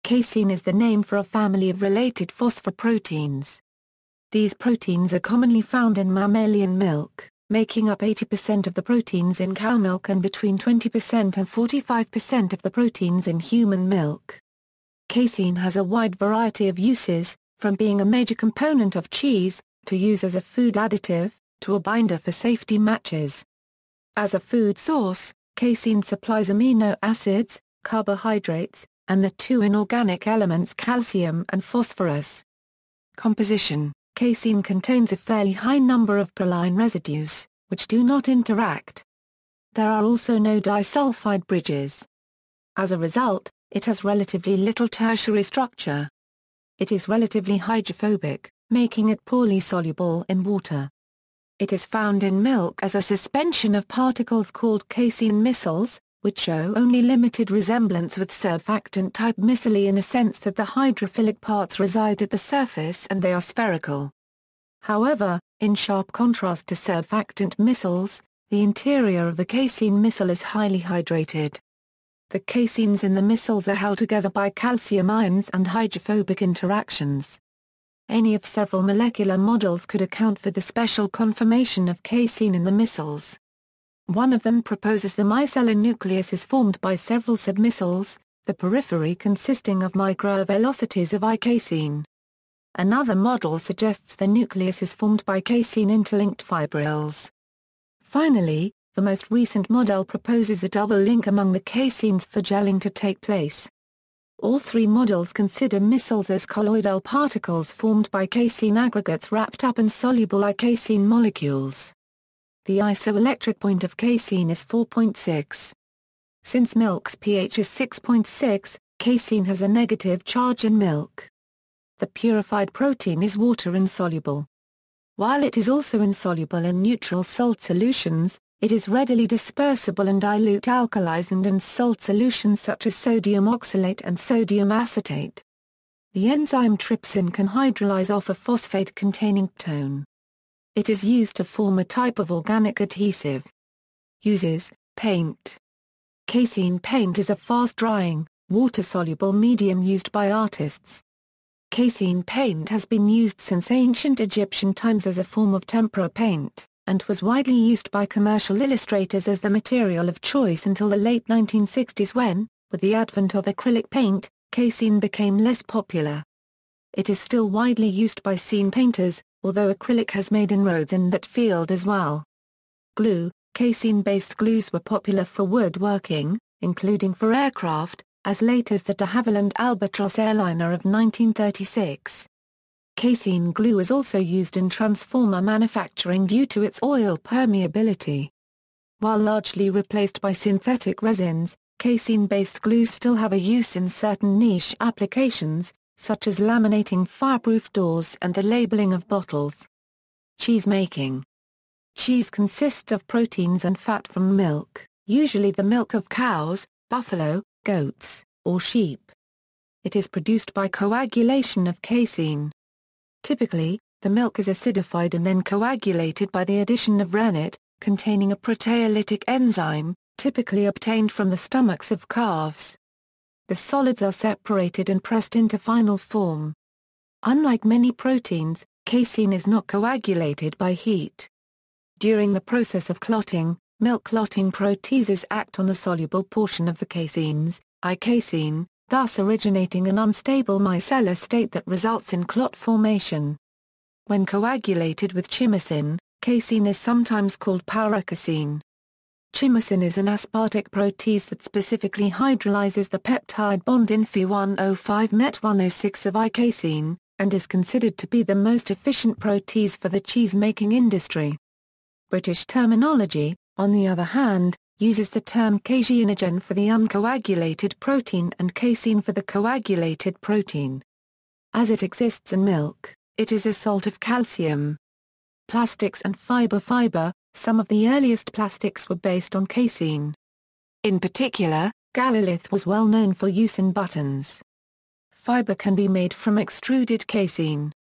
Casein is the name for a family of related phosphoproteins. These proteins are commonly found in mammalian milk, making up 80% of the proteins in cow milk and between 20% and 45% of the proteins in human milk. Casein has a wide variety of uses, from being a major component of cheese, to use as a food additive, to a binder for safety matches. As a food source, casein supplies amino acids, carbohydrates, and the two inorganic elements calcium and phosphorus. Composition: casein contains a fairly high number of proline residues, which do not interact. There are also no disulfide bridges. As a result, it has relatively little tertiary structure. It is relatively hydrophobic, making it poorly soluble in water. It is found in milk as a suspension of particles called casein micelles, which show only limited resemblance with surfactant-type micelle in a sense that the hydrophilic parts reside at the surface and they are spherical. However, in sharp contrast to surfactant micelles, the interior of a casein micelle is highly hydrated. The caseins in the micelles are held together by calcium ions and hydrophobic interactions. Any of several molecular models could account for the special conformation of casein in the micelles. One of them proposes the micellar nucleus is formed by several submicelles, the periphery consisting of microvelocities of casein. Another model suggests the nucleus is formed by casein interlinked fibrils. Finally, the most recent model proposes a double link among the caseins for gelling to take place. All three models consider micelles as colloidal particles formed by casein aggregates wrapped up in soluble casein molecules. The isoelectric point of casein is 4.6. Since milk's pH is 6.6, casein has a negative charge in milk. The purified protein is water insoluble. While it is also insoluble in neutral salt solutions, it is readily dispersible in dilute alkalis and in salt solutions such as sodium oxalate and sodium acetate. The enzyme trypsin can hydrolyze off a phosphate containing ketone. It is used to form a type of organic adhesive. Uses: paint. Casein paint is a fast-drying, water-soluble medium used by artists. Casein paint has been used since ancient Egyptian times as a form of tempera paint, and was widely used by commercial illustrators as the material of choice until the late 1960s when, with the advent of acrylic paint, casein became less popular. It is still widely used by scene painters, although acrylic has made inroads in that field as well. Glue. Casein-based glues were popular for woodworking, including for aircraft, as late as the de Havilland Albatross airliner of 1936. Casein glue is also used in transformer manufacturing due to its oil permeability. While largely replaced by synthetic resins, casein-based glues still have a use in certain niche applications, such as laminating fireproof doors and the labeling of bottles. Cheese making. Cheese consists of proteins and fat from milk, usually the milk of cows, buffalo, goats, or sheep. It is produced by coagulation of casein. Typically, the milk is acidified and then coagulated by the addition of rennet, containing a proteolytic enzyme, typically obtained from the stomachs of calves. The solids are separated and pressed into final form. Unlike many proteins, casein is not coagulated by heat. During the process of clotting, milk clotting proteases act on the soluble portion of the caseins, casein, thus originating an unstable micellar state that results in clot formation. When coagulated with chymosin, casein is sometimes called pyrocasein. Chymosin is an aspartic protease that specifically hydrolyzes the peptide bond in Phe105-Met106 of casein, and is considered to be the most efficient protease for the cheese-making industry. British terminology, on the other hand, uses the term caseinogen for the uncoagulated protein and casein for the coagulated protein. As it exists in milk, it is a salt of calcium. Plastics and fiber. Some of the earliest plastics were based on casein. In particular, Galalith was well known for use in buttons. Fiber can be made from extruded casein.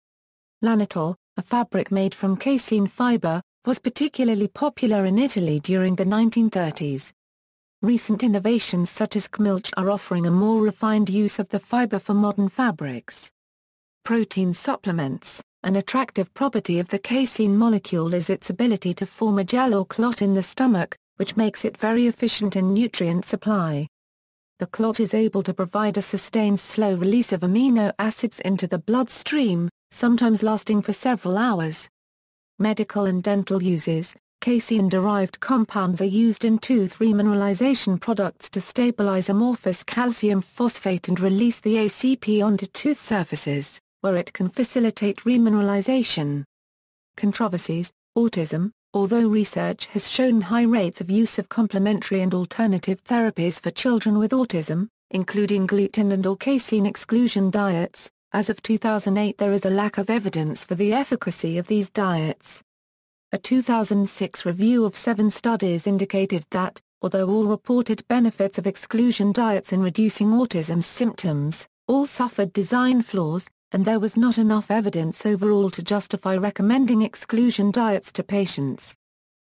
Lanitol, a fabric made from casein fiber, was particularly popular in Italy during the 1930s. Recent innovations such as ckmilch are offering a more refined use of the fiber for modern fabrics. Protein supplements. An attractive property of the casein molecule is its ability to form a gel or clot in the stomach, which makes it very efficient in nutrient supply. The clot is able to provide a sustained slow release of amino acids into the bloodstream, sometimes lasting for several hours. Medical and dental uses. Casein-derived compounds are used in tooth remineralization products to stabilize amorphous calcium phosphate and release the ACP onto tooth surfaces, where it can facilitate remineralization. Controversies. Autism. Although research has shown high rates of use of complementary and alternative therapies for children with autism, including gluten and/or casein exclusion diets, as of 2008 there is a lack of evidence for the efficacy of these diets. A 2006 review of 7 studies indicated that, although all reported benefits of exclusion diets in reducing autism symptoms, all suffered design flaws, and there was not enough evidence overall to justify recommending exclusion diets to patients.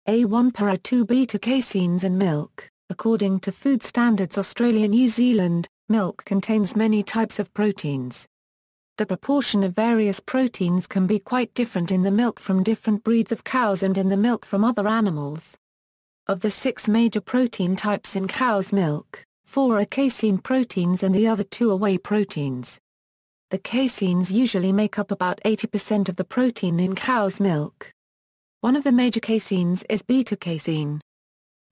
A1 para 2 beta-caseins in milk. According to Food Standards Australia New Zealand, milk contains many types of proteins. The proportion of various proteins can be quite different in the milk from different breeds of cows and in the milk from other animals. Of the 6 major protein types in cow's milk, 4 are casein proteins and the other 2 are whey proteins. The caseins usually make up about 80% of the protein in cow's milk. One of the major caseins is beta-casein.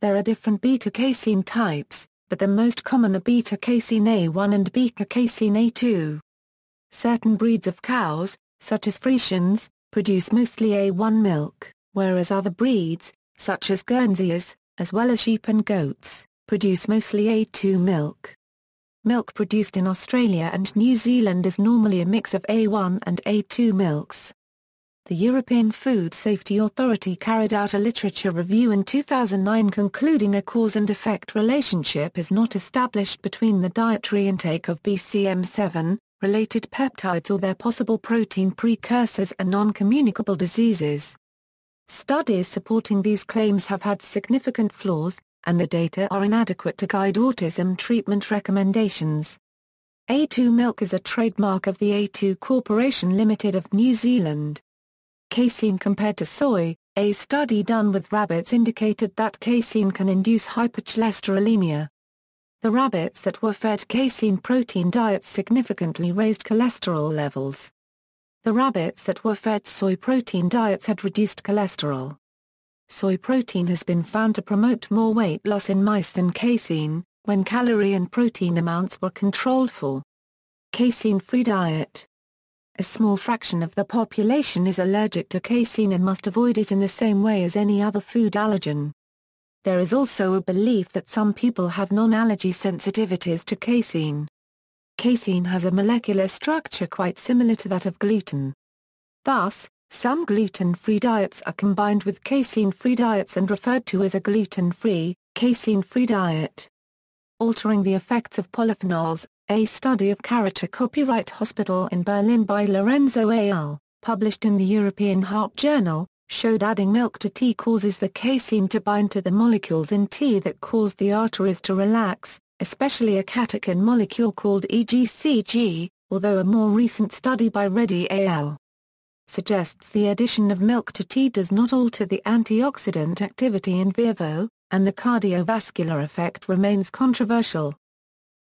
There are different beta-casein types, but the most common are beta-casein A1 and beta-casein A2. Certain breeds of cows, such as Friesians, produce mostly A1 milk, whereas other breeds, such as Guernseys, as well as sheep and goats, produce mostly A2 milk. Milk produced in Australia and New Zealand is normally a mix of A1 and A2 milks. The European Food Safety Authority carried out a literature review in 2009 concluding a cause and effect relationship is not established between the dietary intake of BCM7, related peptides or their possible protein precursors and non-communicable diseases. Studies supporting these claims have had significant flaws, and the data are inadequate to guide autism treatment recommendations. A2 milk is a trademark of the A2 Corporation Limited of New Zealand. Casein compared to soy. A study done with rabbits indicated that casein can induce hypercholesterolemia. The rabbits that were fed casein protein diets significantly raised cholesterol levels. The rabbits that were fed soy protein diets had reduced cholesterol. Soy protein has been found to promote more weight loss in mice than casein, when calorie and protein amounts were controlled for. Casein-free diet. A small fraction of the population is allergic to casein and must avoid it in the same way as any other food allergen. There is also a belief that some people have non-allergy sensitivities to casein. Casein has a molecular structure quite similar to that of gluten. Thus, some gluten-free diets are combined with casein-free diets and referred to as a gluten-free, casein-free diet. Altering the effects of polyphenols. A study of Character Copyright Hospital in Berlin by Lorenzo al., published in the European Heart Journal, showed adding milk to tea causes the casein to bind to the molecules in tea that cause the arteries to relax, especially a catechin molecule called EGCG, although a more recent study by Reddy al. suggests the addition of milk to tea does not alter the antioxidant activity in vivo, and the cardiovascular effect remains controversial.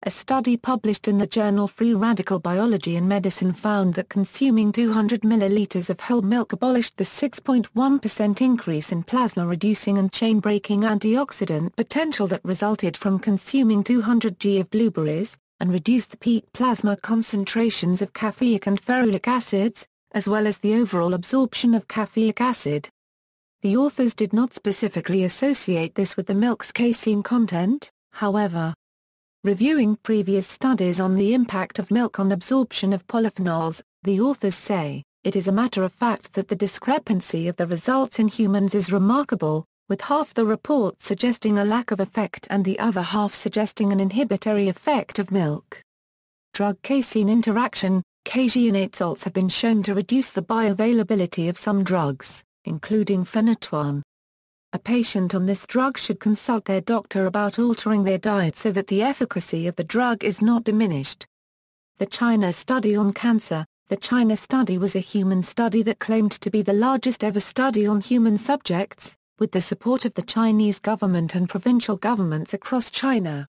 A study published in the journal Free Radical Biology and Medicine found that consuming 200 milliliters of whole milk abolished the 6.1% increase in plasma-reducing and chain-breaking antioxidant potential that resulted from consuming 200 g of blueberries, and reduced the peak plasma concentrations of caffeic and ferulic acids, as well as the overall absorption of caffeic acid. The authors did not specifically associate this with the milk's casein content, however. Reviewing previous studies on the impact of milk on absorption of polyphenols, the authors say, it is a matter of fact that the discrepancy of the results in humans is remarkable, with half the reports suggesting a lack of effect and the other half suggesting an inhibitory effect of milk. Drug-casein interaction. Caseinate salts have been shown to reduce the bioavailability of some drugs, including phenytoin. A patient on this drug should consult their doctor about altering their diet so that the efficacy of the drug is not diminished. The China Study on Cancer. The China study was a human study that claimed to be the largest ever study on human subjects, with the support of the Chinese government and provincial governments across China.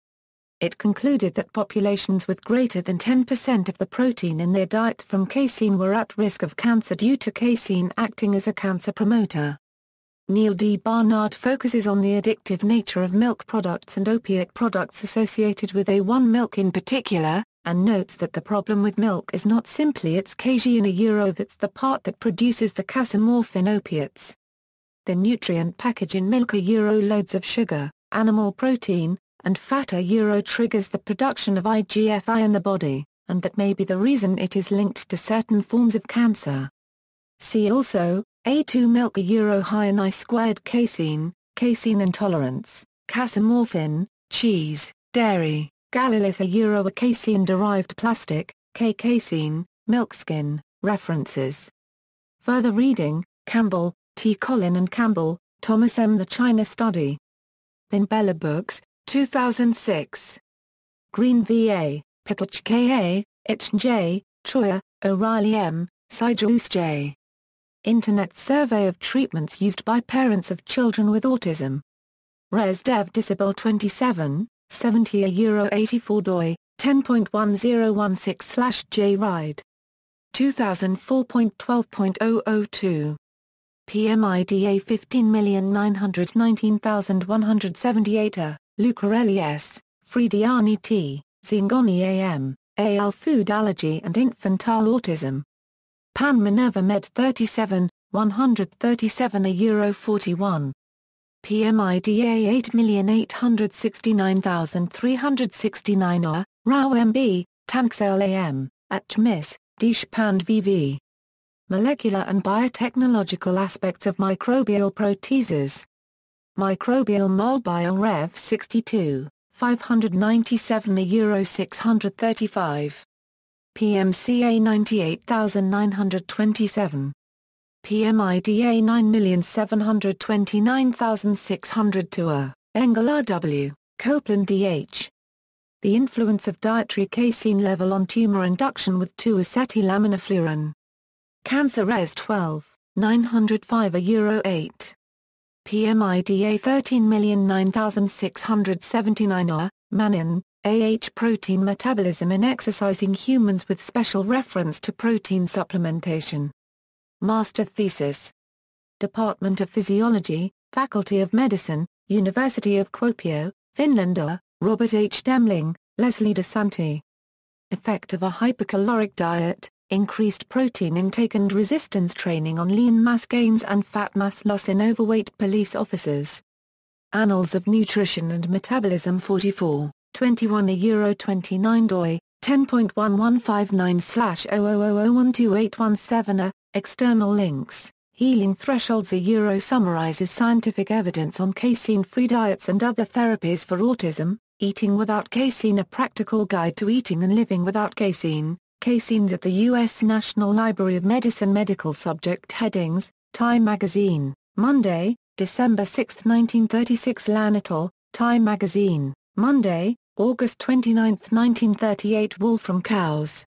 It concluded that populations with greater than 10% of the protein in their diet from casein were at risk of cancer due to casein acting as a cancer promoter. Neil D. Barnard focuses on the addictive nature of milk products and opiate products associated with A1 milk in particular, and notes that the problem with milk is not simply its casein, that's the part that produces the casomorphin opiates. The nutrient package in milk loads of sugar, animal protein, and fat triggers the production of IGF-I in the body, and that may be the reason it is linked to certain forms of cancer. See also, A2 milk high in I2 casein, casein intolerance, casomorphin, cheese, dairy, gallolith a casein-derived plastic, casein, milk skin, references. Further reading, Campbell, T. Collin and Campbell, Thomas M. The China Study. In Bella Books, 2006. Green V.A., Pitch K.A., Itchen J., Troyer, O'Reilly M., Sijaus J. Internet Survey of Treatments Used by Parents of Children with Autism. Res Dev Disable 27, 70 €84 doi, 10.1016/J Ride. 2004.12.002. PMIDA 15,919,178 Lucarelli S., Friediani T., Zingoni A.M., AL Food Allergy and Infantile Autism. Pan Minerva Med 37, 137 €41. PMIDA 8,869,369 Rao MB, Tanxel AM, at CHMIS, Deshpand VV. Molecular and biotechnological aspects of microbial proteases. Microbial Mobile Rev 62, 597 €635. PMCA 98927. PMIDA 9,729,602 Engel R.W., Copeland D.H. The influence of dietary casein level on tumor induction with 2-acetylaminofluorine. Cancer Res 12, 905 €8. PMIDA 13,009,679 Manin, A.H. Protein metabolism in exercising humans with special reference to protein supplementation. Master thesis. Department of Physiology, Faculty of Medicine, University of Kuopio, Finland. Robert H. Demling, Leslie DeSanti. Effect of a hypercaloric diet, increased protein intake and resistance training on lean mass gains and fat mass loss in overweight police officers. Annals of Nutrition and Metabolism 44, 21 €29 doi, 10.1159/000012817. External links. Healing Thresholds summarizes scientific evidence on casein-free diets and other therapies for autism. Eating Without Casein: A Practical Guide to Eating and Living Without Casein. Caseins at the U.S. National Library of Medicine. Medical subject headings. Time Magazine, Monday, December 6, 1936. Lanital, Time Magazine, Monday, August 29, 1938. Wool from cows.